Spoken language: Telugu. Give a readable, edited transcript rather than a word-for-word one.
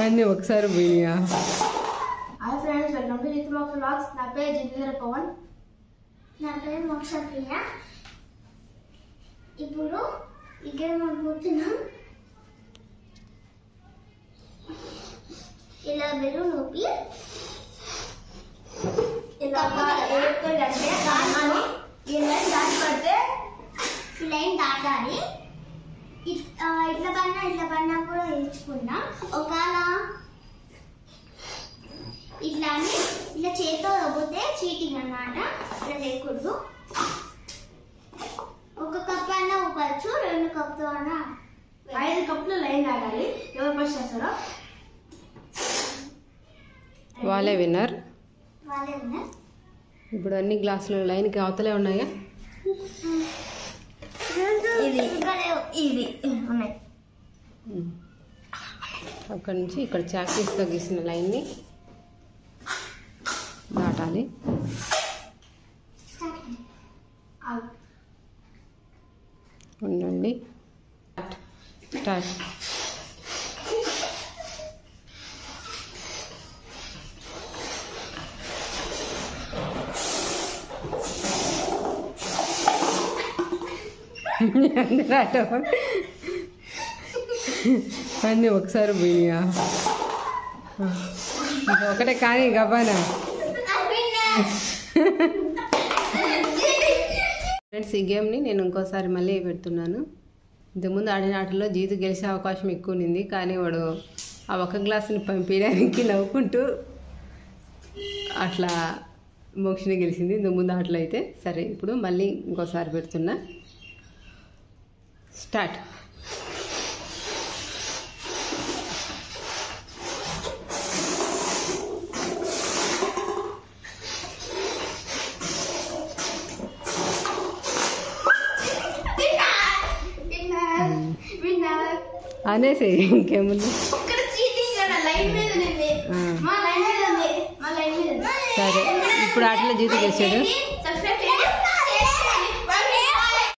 అన్నీ ఒకసారి పోయినాయా? Hi friends, welcome to Jith Moksha vlogs. నా పేరు జితేంద్ర పవన్. నా పేరు మోక్ష ప్రియ. ఇప్పుడు ఇక్కడ మనం కూర్చున్నాం. ఇలా బెలూన్ ఊపి ఇలా అంటే ఈ లైన్ దాటి పడితే ఈ లైన్ దాటాలి. ఇట్లా పడినా కూడా నేర్చుకున్నాం. ఒకవేళ ఇట్లా అని ఇలా చేతితో రవ్వతే చీటింగ్ అన్నమాట. ఇట్లా చేయకూడదు. ఒక కప్ అయినా ఊపచ్చు, 2 కప్పులు అయినా. 5 కప్పులు లైన్ దాటాలి. ఎవరు ఫస్ట్ చేస్తారో వాళ్ళే విన్నర్. వాళ్ళే ఉన్నారు. ఇప్పుడు అన్ని గ్లాసులు లైన్కి అవతలే ఉన్నాయా? ఇది ఉన్నాయి. అక్కడి నుంచి ఇక్కడ చాక్పీస్తో గీసిన లైన్ని దాటాలి. ఉండండి. స్టార్ట్. అన్నీ ఒకసారి పోయినాయా? ఒకటే కానీ గబానా. ఫ్రెండ్స్, ఈ గేమ్ని నేను ఇంకోసారి మళ్ళీ పెడుతున్నాను. ఇంతకుముందు ఆడిన ఆటలో జీతు గెలిచే అవకాశం ఎక్కువ ఉంది, కానీ వాడు ఆ ఒక్క గ్లాసుని పంపించడానికి నవ్వుకుంటూ అట్లా మోక్షని గెలిచింది ఇంతకుముందు ఆటలో అయితే. సరే, ఇప్పుడు మళ్ళీ ఇంకోసారి పెడుతున్నా. స్టార్ట్. అనేసి ఇంకేముంది. సరే, ఇప్పుడు ఆటలో జీతు గెలిచాడు.